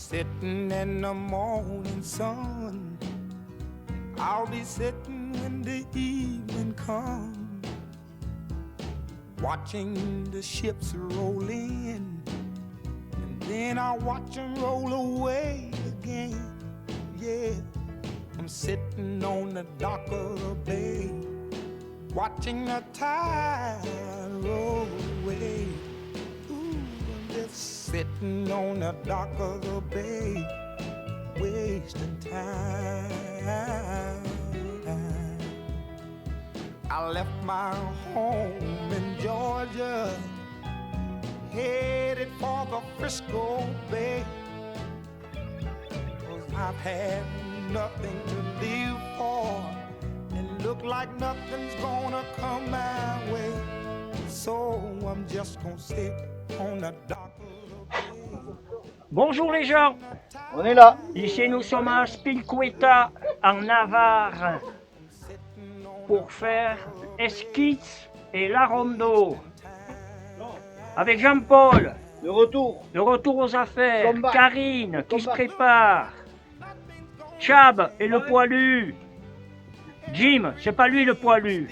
sitting in the morning sun. I'll be sitting when the evening comes, watching the ships roll in, and then I'll watch them roll away again. Yeah, I'm sitting on the dock of the bay, watching the tide roll away. Ooh, I'm just sitting on the dock of the bay, wasting time. I left my home in Georgia, headed for the Frisco Bay, 'cause I've had nothing to live for, and look like nothing's gonna come my way. So I'm just gonna sit on the dock of the bay. Bonjour les gens, On est là. ici nous sommes à Azpilicueta en Navarre pour faire Esquitz et La Rondo avec Jean-Paul, De retour. de retour aux affaires, Combat. Karine qui se Combat. prépare, Chab et le poilu, Jim, c'est pas lui le poilu,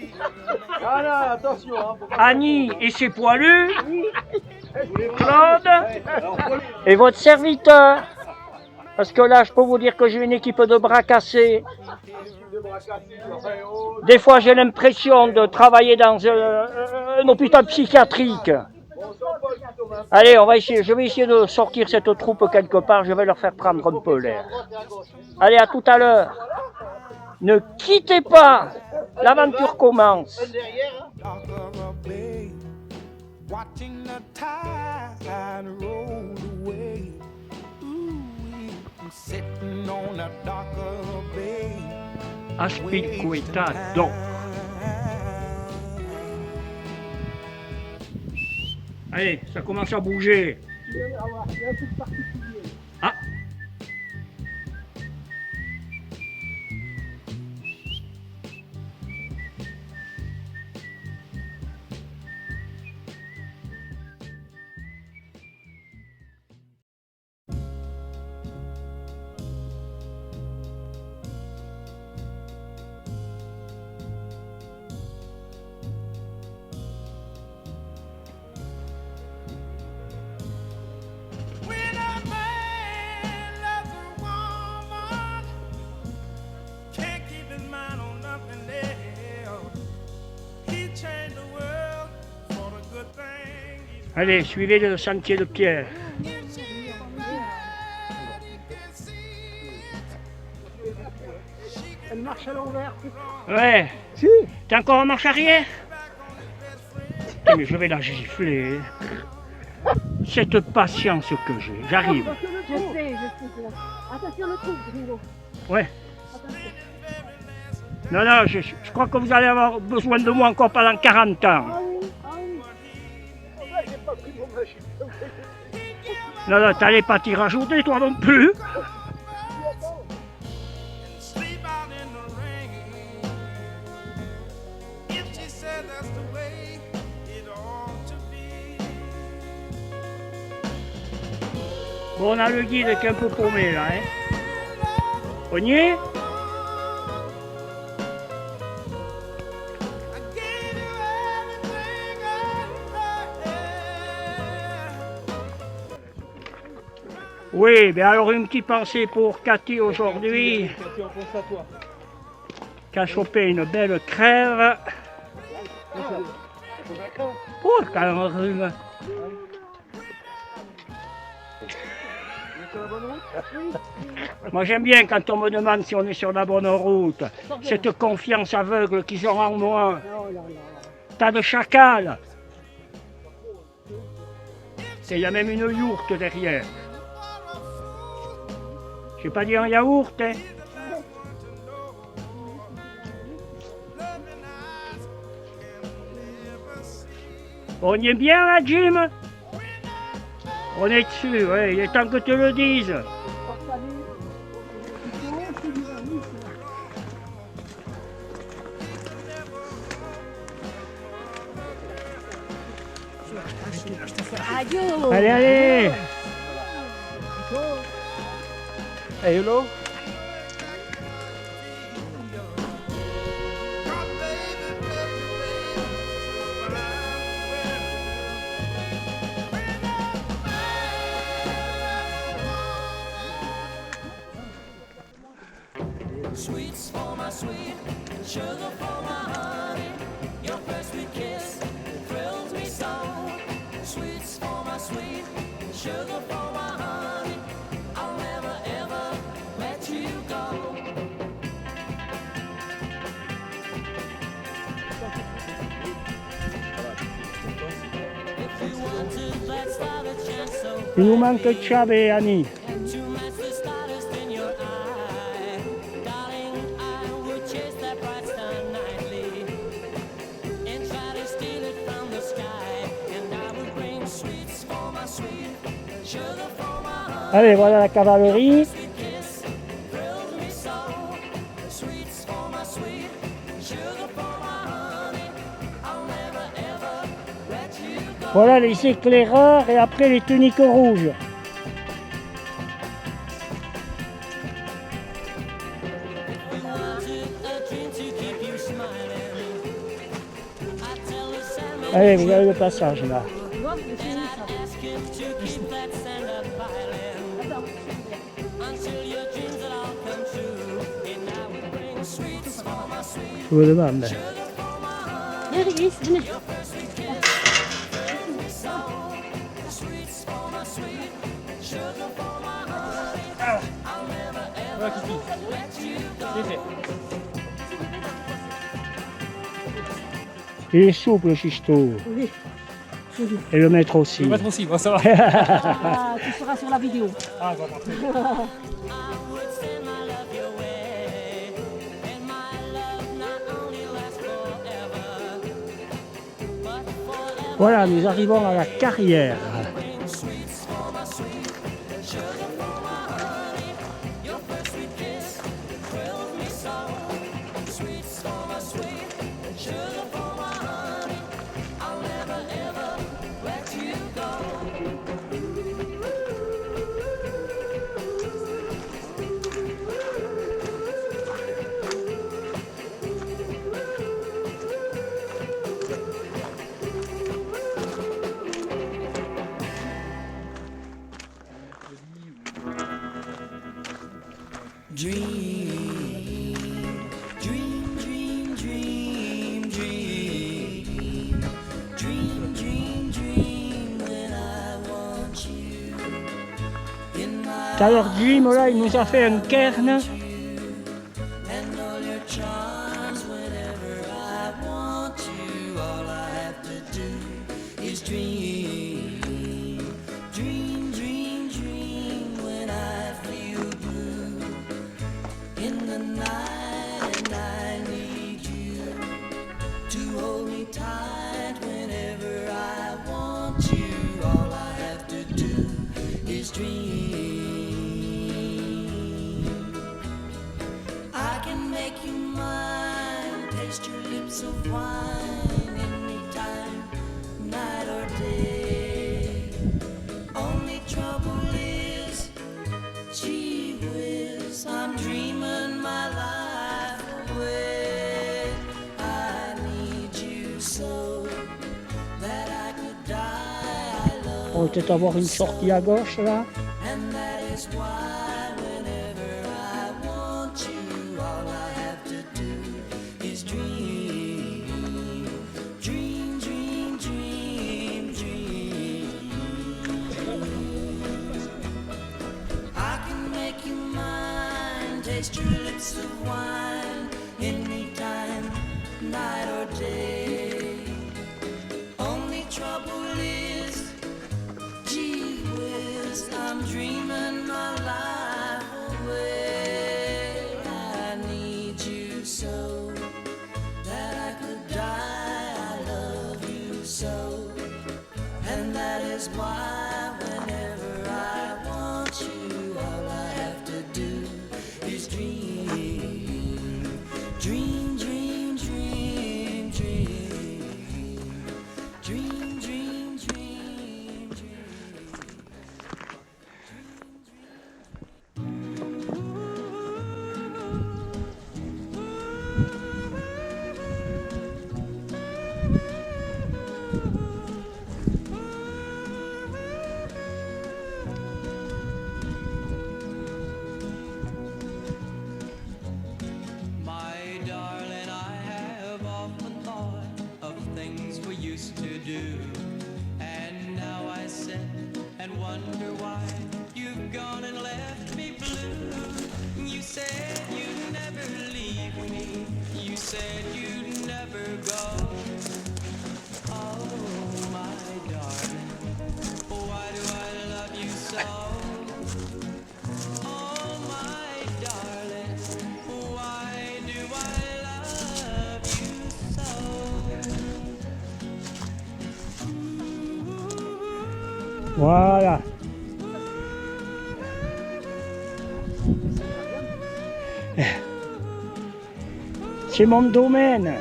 Ah là, attention. Hein, Annie et ses poilus, Claude et votre serviteur. Parce que là, je peux vous dire que j'ai une équipe de bras cassés. Des fois, j'ai l'impression de travailler dans un hôpital psychiatrique. Allez, je vais essayer de sortir cette troupe quelque part. Je vais leur faire prendre un peu l'air. Allez, à tout à l'heure. Ne quittez pas. L'aventure commence. Watching the tide roll away. Ooh, I'm sitting on the dock of the bay. Azpilicueta, donc. Allez, ça commence à bouger. Ah. When a man loves a woman, can't keep his mind on nothing else. He changed the world for the good thing. Allez, suivez le sentier de pierre. Elle marche à l'envers. Ouais. Si. T'es encore en marche arrière? Putain, mais je vais la gifler. Cette patience que j'ai. J'arrive. Je sais. Attention le trou, Gringo. Ouais. Non, non, je crois que vous allez avoir besoin de moi encore pendant 40 ans. Ah oui, ah oui. J'ai pas pris mon machine. Non, non, t'allais pas t'y rajouter toi non plus. Sleep out in the rain. If she said that's the way it ought to be. Bon, on a le guide qui est un peu paumé là, hein. On y est? I gave you everything I had. Oui, mais alors une petite pensée pour Cathy aujourd'hui, On pense à toi. qui a chopé une belle crève. Oh, quel rhume. Moi j'aime bien quand on me demande si on est sur la bonne route. Cette confiance aveugle qu'ils ont en moi. Tas de chacals. Et il y a même une yourte derrière. J'ai pas dit un yaourt, hein. On y est bien là, Jim? On est dessus, ouais, il est temps que tu le dises. Adios. Allez, allez! Hey, hello. Sweets for my sweet, sugar for my honey. Your first sweet kiss thrills me so. Sweets for my sweet, sugar for my honey. I'll never ever let you go. If you wanted, let's start a chance so Il nous manque Chab et Annie. to match the stardust in your eye. Darling, I would chase that bright star nightly and try to steal it from the sky. And I would bring sweets for my sweet, sugar for my heart. Allez, voilà la cavalerie. Sweet kiss thrills me so. Sweets for my sweet, sugar for my honey. I'll never ever let you go. Voilà les éclaireurs et après les tuniques rouges. We wanted a dream to keep you smiling. I tell the Sandman Allez, vous avez le passage là. Tu vois, mais c'est ça. ask him to keep that stand up piling Attends, until your dreams will all come true. And I would bring sweets for my sweet, Je vous demande. sugar for my heart. viens, Régis, venez. Your first sweet kiss thrills me so. Sweets for my sweet, sugar for my honey. I'll never ever let you go. Il est souple, le Chisto. Oui. Et le maître aussi. Le maître aussi, bon, ça va. Ah, tu seras sur la vidéo. Ah, bon, bon, très bien. I would send my love your way, and my love not only lasts forever, but forever. Voilà, nous arrivons à la carrière. Bring sweets for my sweet, sugar for my honey. Your first sweet kiss thrills me so. Sweets for my sweet, sugar for my honey. I'll never ever let you go. Alors Jim, là, il nous a fait un cairn. And all your charms whenever I want you. All I have to do is dream, dream, dream, dream when I feel blue in the night, and I need you to hold me tight whenever I want you. All I have to do is dream. I can make you mine, taste your lips of wine anytime, night or day. Only trouble is, gee whiz, I'm dreaming my life away. I need you so that I could die. I love On va peut-être avoir une sortie à gauche là. and that is why whenever I want you, all I have to do is dream, dream, dream, dream, dream. I can make you mine, taste your lips of wine anytime, night or day. Only trouble is, gee whiz, I'm dreaming my life away. I need you so that I could die. I love you so, and that is why whenever I want you, all I have to do is dream, dream, dream, dream, dream, dream, dream, dream, dream. Voilà. C'est mon domaine.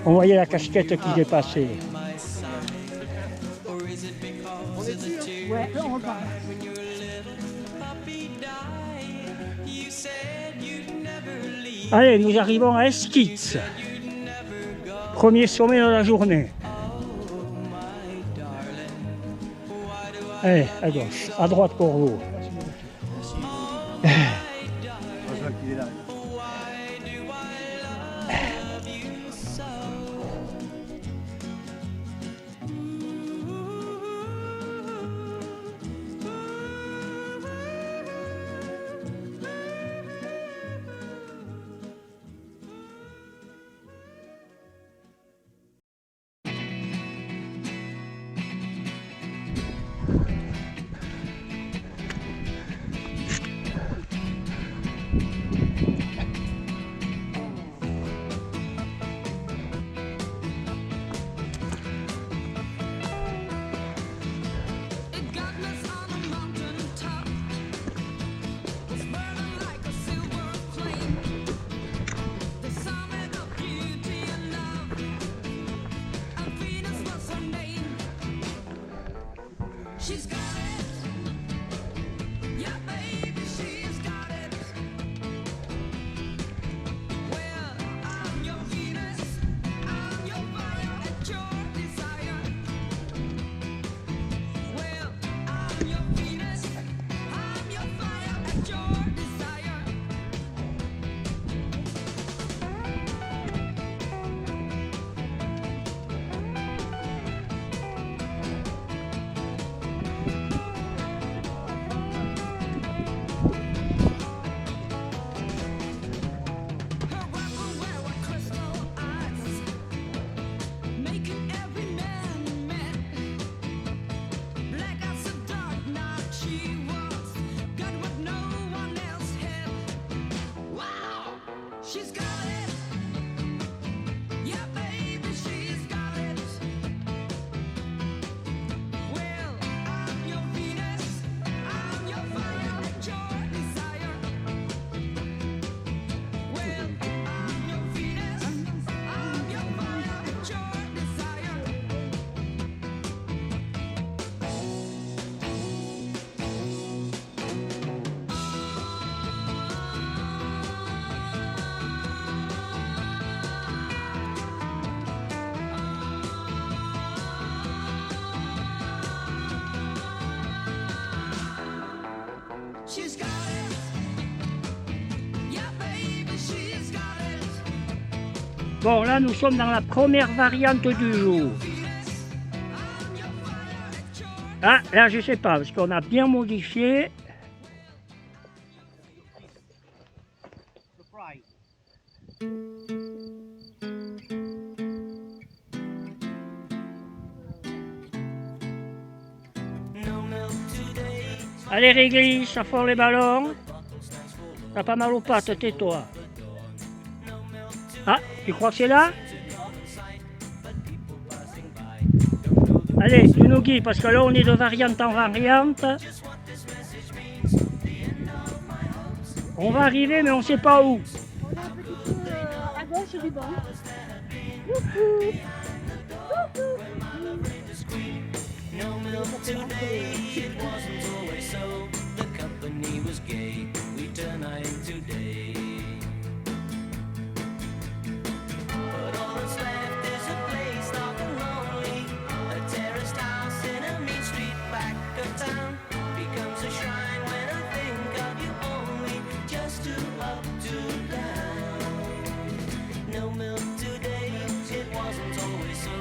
On voyait la casquette qui dépassait. Ouais, là on repart. Allez, nous arrivons à Esquitz. Premier sommet de la journée. Allez, à gauche, à droite pour vous. She's got it. Yeah, baby, she's got it. Well, I'm your Venus, I'm your fire at your desire. Well, I'm your Venus, I'm your fire at your desire. She's got it. Yeah, baby, she's got it. Well, I'm your Venus, I'm your fire at your desire. Well, I'm your Venus, I'm your fire at your desire. She's got it. Yeah, baby, she's got it. Bon, là, nous sommes dans la première variante du jour. Ah, là, je sais pas, parce qu'on a bien modifié. Allez, réglisse, ça fond les ballons. T'as pas mal aux pattes, tais-toi. Ah, tu crois que c'est là? Allez, tu nous guides, parce que là, on est de variante en variante. On va arriver, mais on sait pas où. On est un petit peu à gauche du banc. Youhou. Youhou. No milk today, it wasn't always so. The company was gay, we turned night today. But all that's left is a place dark and lonely. A terraced house in a mean street back of town becomes a shrine when I think of you only. Just to up, to down. No milk today, it wasn't always so.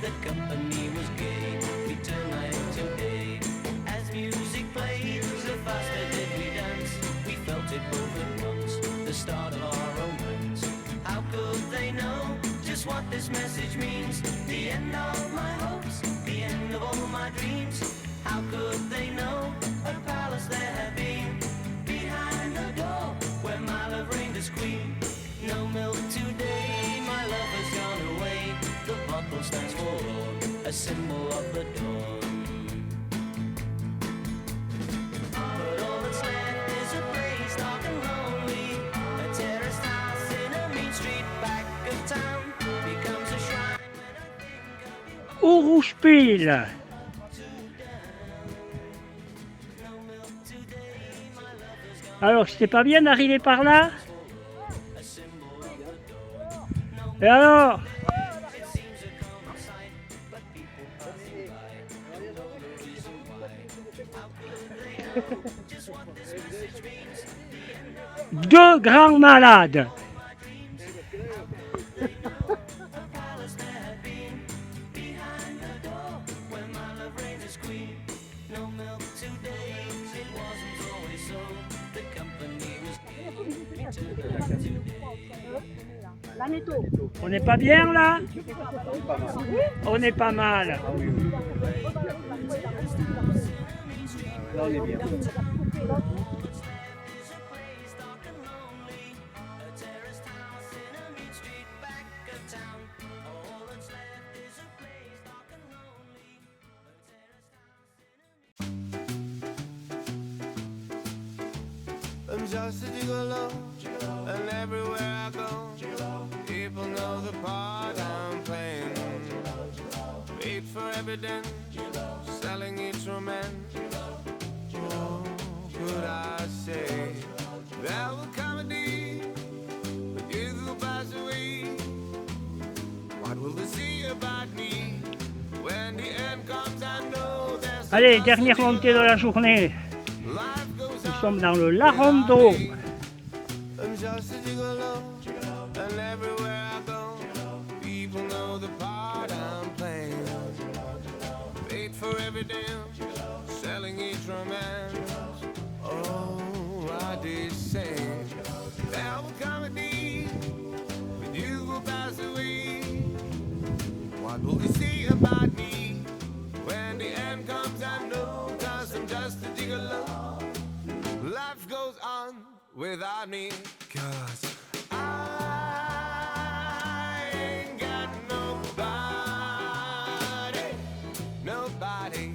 The company was gay, we turned night today. As music played, the faster did we dance. We felt it both at once, the start of our romance. How could they know just what this message means? The end of my hopes, the end of all my dreams. How could they know a palace there had been behind the door where my love pile. Alors, c'était pas bien d'arriver par là? Et alors? Deux grands malades. La netto. On n'est pas bien là? On est pas mal. Là, on est bien. I'm just a gigolo, and everywhere I go, people know the part I'm playing. Wait for evidence, selling each romance. Oh, could I say there will come a day when you will pass away? What will they see about me when the end comes? I know there's Allez, dernière montée de la journée. life goes Nous on. sommes dans le Larondo. I'm just a gigolo, and everywhere I go, people know the part I'm playing. Paid for every dance, selling each romance. Oh, I did say there will come a day when you will pass away. What will they see about me when the end comes? I know, 'cause I'm just a gigolo. Life goes on without me, 'cause I ain't got nobody. Nobody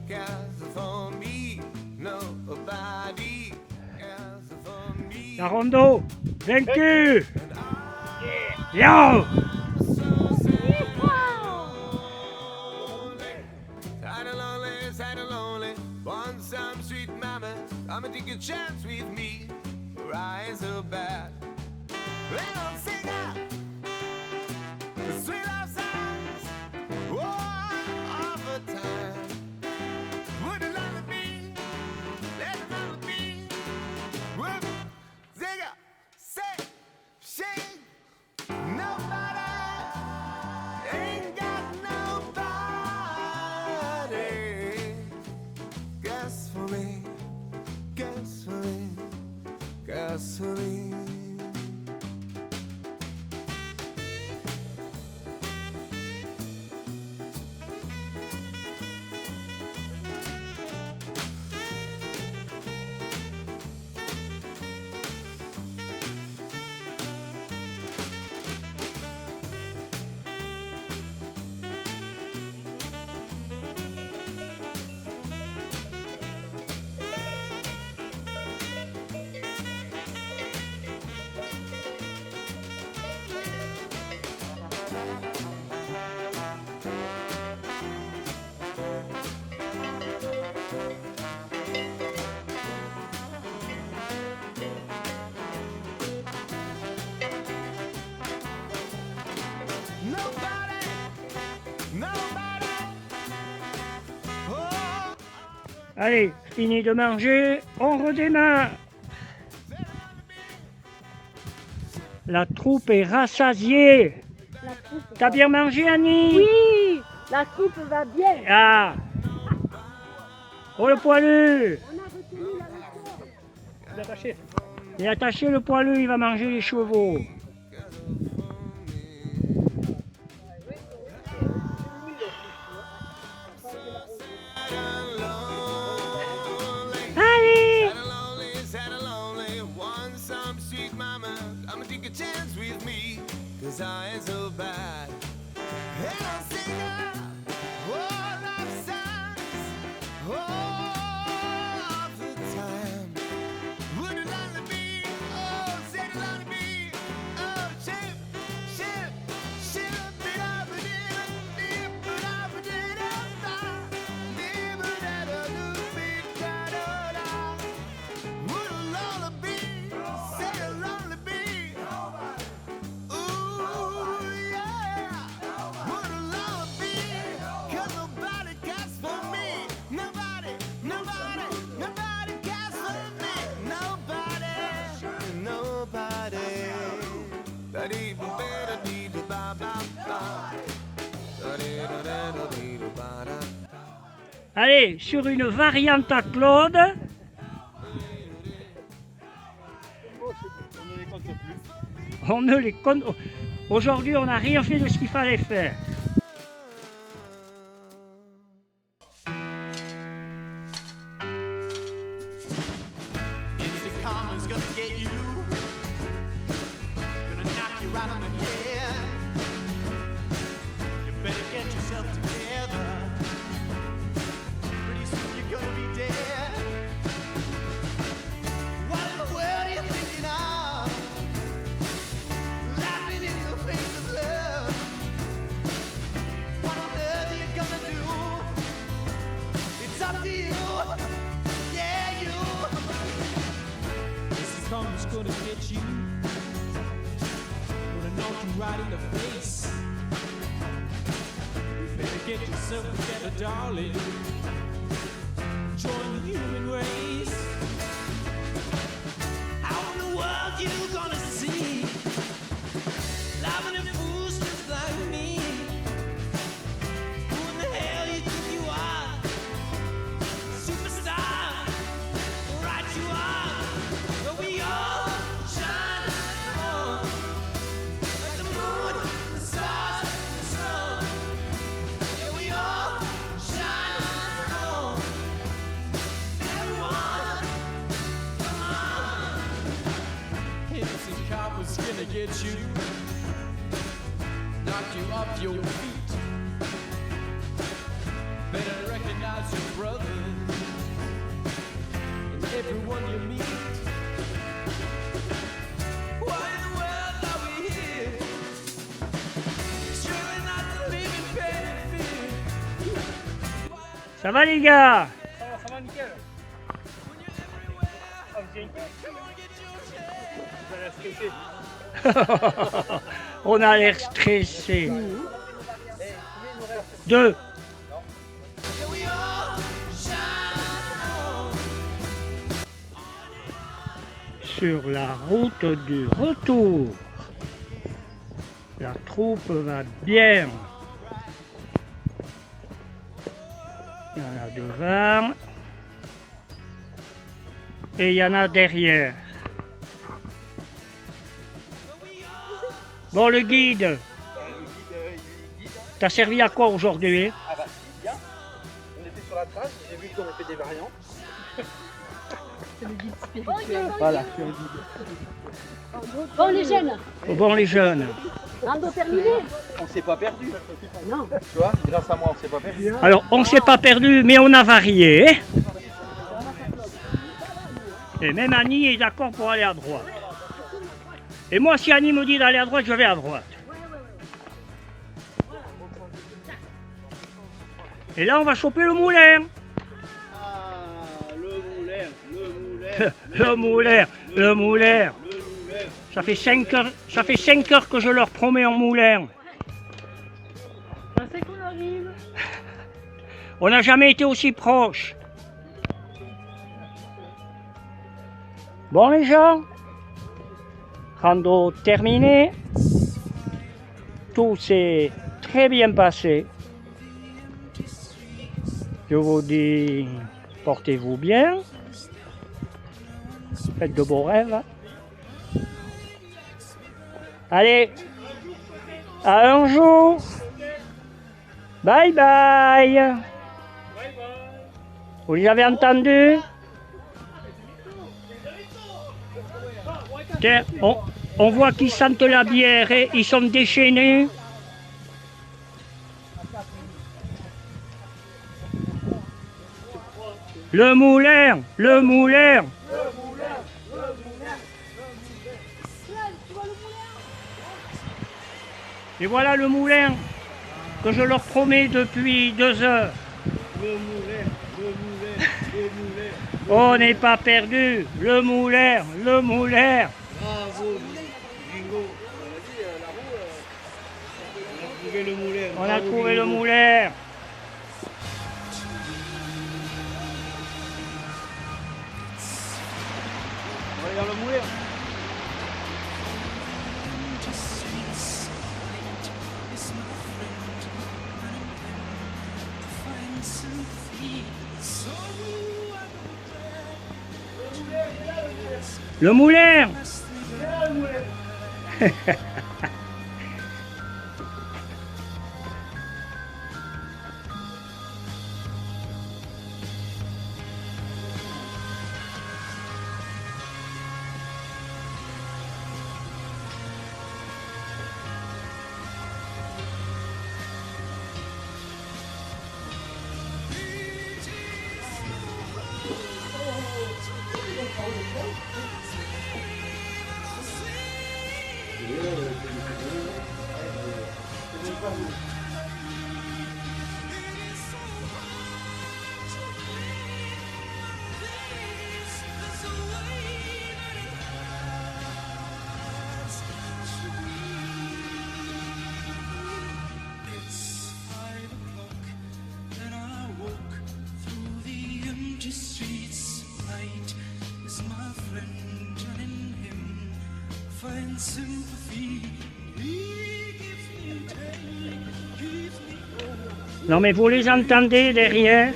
cares for me. Nobody cares for me. Larondo, vaincu. And Yo! I'm sad and lonely. Want some sweet mama? I'ma take a chance with me. Rise so bad. They don't sing out the sweet love songs. All the time. Would you love me? Let it love me. Would sing out, say, shake. Nobody ain't got nobody. Guess for me, guess for me, guess for me. Nobody, nobody. Oh. Allez, fini de manger, on redémarre. La troupe est rassasiée. La troupe. T'as bien mangé, Annie? Oui, la troupe va bien. Ah! Oh, le poilu! On a retenu la leçon. Il est attaché. Il est attaché, le poilu, il va manger les chevaux. Allez! Sad and lonely, sad and lonely. Want some sweet mama? I'ma take a chance with me, 'cause I ain't so bad. Hey, don't sing out all love songs all the time. Would it only be, oh, said it only be, oh, ship, ship, ship it up, it up, it up, it up. Allez, sur une variante à Claude. On ne les compte. Aujourd'hui, on n'a rien fait de ce qu'il fallait faire. It's the karma's gonna get you. Gonna knock you right on the head. You better get yourself together. Pretty soon you're gonna be dead. What in the world are you thinking of? Laughing in the face of love. What on earth are you gonna do? It's up to you. Yeah, you. This is karma's gonna get you. Gonna knock you right in the face. You better get yourself together, darling. Join the human race. How in the world you gonna see? Loving and fools just like me. Who in the hell you think you are? Superstar, right you are. But we all shine on like the moon, the stars, the sun. Yeah, we all shine on. Everyone, come on. Innocent cop was gonna get you, knock you off your feet. Better recognize your brother and everyone you meet. Why in the world are we here? Surely not to live in pain and fear. Ça va les gars? Ça va nickel. Ah, vous êtes Vous allez stresser. On a l'air stressé. 2. Yeah, we all shine on. Sur la route du retour. La troupe va bien. Il y en a devant. Et il y en a derrière. Bon, le guide. T'as servi à quoi aujourd'hui? Ah bah, c'est bien. On était sur la trace, j'ai vu qu'on a fait des variantes. Voilà, c'est le guide. Bon, les jeunes, Bon, les jeunes. rando terminé. On s'est pas perdu. Non. Tu vois, grâce à moi, on s'est pas perdu. Alors, on ne s'est pas perdu, mais on a varié. Et même Annie est d'accord pour aller à droite. Et moi, si Annie me dit d'aller à droite, je vais à droite. Et là, on va choper le moulin. Ah, le moulin, Le moulin, le moulin. Ça fait 5 heures que je leur promets un moulin. C'est qu'on arrive. On n'a jamais été aussi proches. Bon les gens, rando terminé. Tout s'est très bien passé. Je vous dis, portez-vous bien. Faites de beaux rêves. Allez, à un jour. Bye bye. Vous les avez entendus? Tiens, on voit qu'ils sentent la bière et ils sont déchaînés. Le moulin, le moulin. Et voilà le moulin que je leur promets depuis 2 heures. Le moulin, le moulin, le moulin. On n'est pas perdu. Le moulin, le moulin. Bravo, Bingo. On a dit, la roue, on a trouvé le moulin. On a Bravo, trouvé le Bingo. moulin. On va aller dans le moulin. Find some feet. Le moulin. Non mais vous les entendez derrière?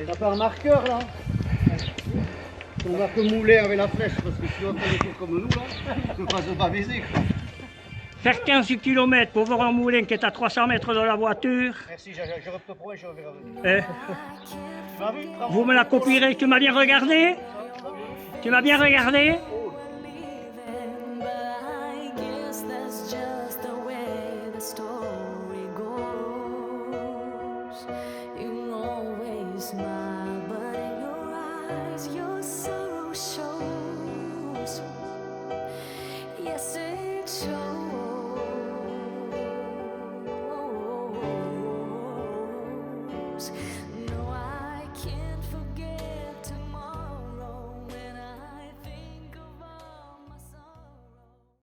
T'as pas un marqueur là? On va que mouler avec la flèche parce que si on fait des tours comme nous là, je ne passe pas baiser quoi. Faire 15 km pour voir un moulin qui est à 300 mètres de la voiture. Merci, je te promets, je reverrai. Tu m'as vu? Vous me la copierez, tu m'as bien regardé? Tu m'as bien regardé? But I guess that's just the way the story goes. You always smile, but in your eyes your sorrow shows. Yes, it shows.